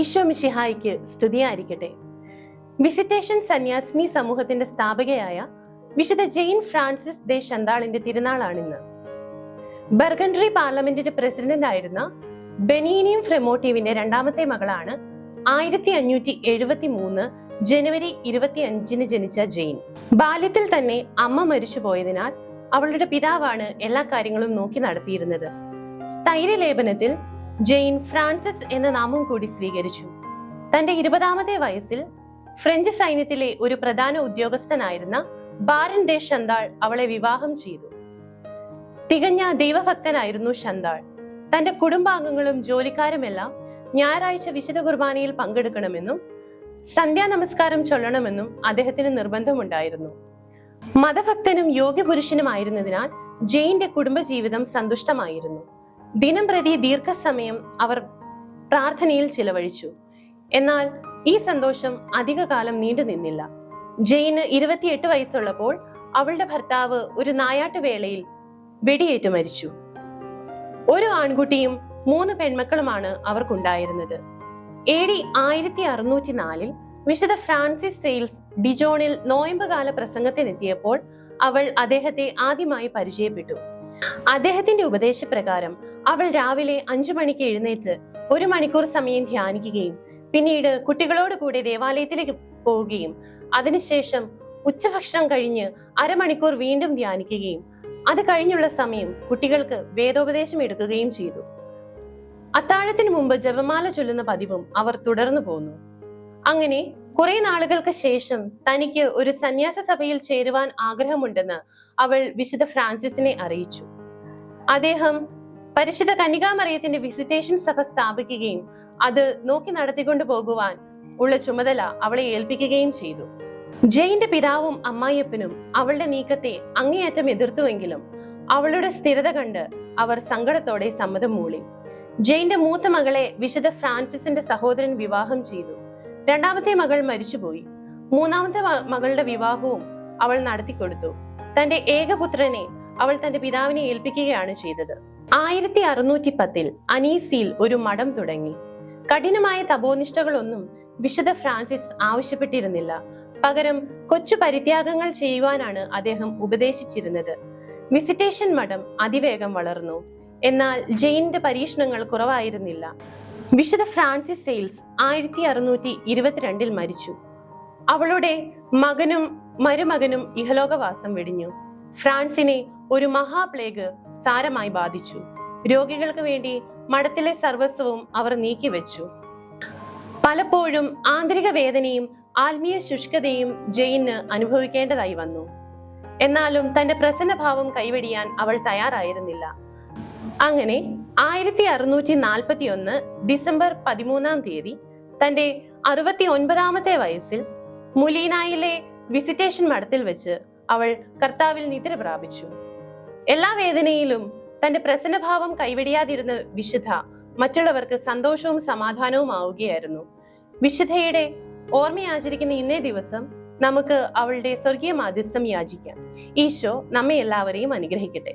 ഈശോ മിശിഹായിക്ക് സ്തുതിയായിരിക്കട്ടെ. വിസിറ്റേഷൻ സന്യാസിനി സമൂഹത്തിന്റെ സ്ഥാപകയായ വിശുദ്ധ ജെയിൻ ഫ്രാൻസിസ് ദെ ഷന്താളിന്റെ തിരുനാളാണിന്ന്. ബർഗൻഡറി പാർലമെന്റിന്റെ പ്രസിഡന്റ് ആയിരുന്ന ബെനീനിയം ഫ്രെമോട്ടീവിന്റെ രണ്ടാമത്തെ മകളാണ് 1573 ജനുവരി 25 ജനിച്ച ജെയിൻ. ബാല്യത്തിൽ തന്നെ അമ്മ മരിച്ചുപോയതിനാൽ അവളുടെ പിതാവാണ് എല്ലാ കാര്യങ്ങളും നോക്കി നടത്തിയിരുന്നത്. സ്ഥൈര്യലേപനത്തിൽ ജെയിൻ ഫ്രാൻസിസ് എന്ന നാമം കൂടി സ്വീകരിച്ചു. തന്റെ 20ാമത്തെ വയസ്സിൽ ഫ്രഞ്ച് സൈന്യത്തിലെ ഒരു പ്രധാന ഉദ്യോഗസ്ഥനായിരുന്ന ബാരൻ ദെ ഷന്താൾ അവളെ വിവാഹം ചെയ്തു. തികഞ്ഞ ദൈവഭക്തനായിരുന്നു ഷന്താൾ. തന്റെ കുടുംബാംഗങ്ങളും ജോലിക്കാരുമെല്ലാം ഞായറാഴ്ച വിശുദ്ധ കുർബാനയിൽ പങ്കെടുക്കണമെന്നും സന്ധ്യാനമസ്കാരം ചൊല്ലണമെന്നും അദ്ദേഹത്തിന് നിർബന്ധമുണ്ടായിരുന്നു. മതഭക്തനും യോഗ്യപുരുഷനുമായിരുന്നതിനാൽ ജെയിന്റെ കുടുംബജീവിതം സന്തുഷ്ടമായിരുന്നു. ദിനം പ്രതി ദീർഘസമയം അവർ പ്രാർത്ഥനയിൽ ചിലവഴിച്ചു. എന്നാൽ ഈ സന്തോഷം അധികകാലം നീണ്ടു നിന്നില്ല. ജെയിന് 28 വയസ്സുള്ളപ്പോൾ അവളുടെ ഭർത്താവ് ഒരു നായാട്ടുവേളയിൽ വെടിയേറ്റു മരിച്ചു. ഒരു ആൺകുട്ടിയും 3 പെൺമക്കളുമാണ് അവർക്കുണ്ടായിരുന്നത്. AD 1604 വിശുദ്ധ ഫ്രാൻസിസ് സെയിൽസ് ഡിജോണിൽ നോയമ്പുകാല പ്രസംഗത്തിനെത്തിയപ്പോൾ അവൾ അദ്ദേഹത്തെ ആദ്യമായി പരിചയപ്പെട്ടു. അദ്ദേഹത്തിന്റെ ഉപദേശപ്രകാരം അവൾ രാവിലെ 5 മണിക്ക് എഴുന്നേറ്റ് 1 മണിക്കൂർ സമയം ധ്യാനിക്കുകയും പിന്നീട് കുട്ടികളോട് കൂടെ ദേവാലയത്തിലേക്ക് പോവുകയും അതിനുശേഷം ഉച്ചഭക്ഷണം കഴിഞ്ഞ് അരമണിക്കൂർ വീണ്ടും ധ്യാനിക്കുകയും അത് കഴിഞ്ഞുള്ള സമയം കുട്ടികൾക്ക് വേദോപദേശം എടുക്കുകയും ചെയ്തു. അത്താഴത്തിന് മുമ്പ് ജപമാല ചൊല്ലുന്ന പതിവും അവർ തുടർന്നു പോന്നു. അങ്ങനെ കുറെ നാളുകൾക്ക് ശേഷം തനിക്ക് ഒരു സന്യാസ സഭയിൽ ചേരുവാൻ ആഗ്രഹമുണ്ടെന്ന് അവൾ വിശുദ്ധ ഫ്രാൻസിസിനെ അറിയിച്ചു. അദ്ദേഹം പരിശുദ്ധ കന്യകാമറിയത്തിന്റെ വിസിറ്റേഷൻ സഭ സ്ഥാപിക്കുകയും അത് നോക്കി നടത്തിക്കൊണ്ടു പോകുവാൻ ഉള്ള ചുമതല അവളെ ഏൽപ്പിക്കുകയും ചെയ്തു. ജെയിന്റെ പിതാവും അമ്മായിയപ്പനും അവളുടെ നീക്കത്തെ അങ്ങേയറ്റം എതിർത്തുവെങ്കിലും അവളുടെ സ്ഥിരത കണ്ട് അവർ സങ്കടത്തോടെ സമ്മതം മൂളി. ജെയിന്റെ മൂത്ത മകളെ വിശുദ്ധ ഫ്രാൻസിസിന്റെ സഹോദരൻ വിവാഹം ചെയ്തു. 2ാമത്തെ മകൾ മരിച്ചുപോയി. 3ാമത്തെ മകളുടെ വിവാഹവും അവൾ നടത്തിക്കൊടുത്തു. തന്റെ ഏകപുത്രനെ അവൾ തന്റെ പിതാവിനെ ഏൽപ്പിക്കുകയാണ് ചെയ്തത്. 1610 അനീസിയിൽ ഒരു മഠം തുടങ്ങി. കഠിനമായ തപോനിഷ്ഠകളൊന്നും വിശുദ്ധ ഫ്രാൻസിസ് ആവശ്യപ്പെട്ടിരുന്നില്ല. പകരം കൊച്ചു പരിത്യാഗങ്ങൾ ചെയ്യുവാനാണ് അദ്ദേഹം ഉപദേശിച്ചിരുന്നത്. വിസിറ്റേഷൻ മഠം അതിവേഗം വളർന്നു. എന്നാൽ ജെയിന്റെ പരീക്ഷണങ്ങൾ കുറവായിരുന്നില്ല. വിശുദ്ധ ഫ്രാൻസിസ് സെയിൽസ് 1622 മരിച്ചു. അവളുടെ മകനും മരുമകനും ഇഹലോകവാസം വെടിഞ്ഞു. ഫ്രാൻസിനെ ഒരു മഹാപ്ലേഗ് സാരമായി ബാധിച്ചു. രോഗികൾക്ക് വേണ്ടി മഠത്തിലെ സർവസ്വവും അവർ നീക്കിവെച്ചു. പലപ്പോഴും ആന്തരിക വേദനയും ആത്മീയ ശുഷ്കതയും ജെയിന് അനുഭവിക്കേണ്ടതായി വന്നു. എന്നാലും തന്റെ പ്രസന്നഭാവം കൈവെടിയാൻ അവൾ തയ്യാറായിരുന്നില്ല. അങ്ങനെ 1641 ഡിസംബർ 13 തന്റെ 69ാമത്തെ വയസ്സിൽ മുലീനായിലെ വിസിറ്റേഷൻ മഠത്തിൽ വെച്ച് അവൾ കർത്താവിൽ നിദ്ര പ്രാപിച്ചു. എല്ലാ വേദനയിലും തന്റെ പ്രസന്നഭാവം കൈവെടിയാതിരുന്ന വിശുദ്ധ മറ്റുള്ളവർക്ക് സന്തോഷവും സമാധാനവും ആവുകയായിരുന്നു. വിശുദ്ധയുടെ ഓർമ്മയാചരിക്കുന്ന ഇന്നേ ദിവസം നമുക്ക് അവളുടെ സ്വർഗീയ മാധ്യസ്ഥം യാചിക്കാം. ഈശോ നമ്മെ എല്ലാവരെയും അനുഗ്രഹിക്കട്ടെ.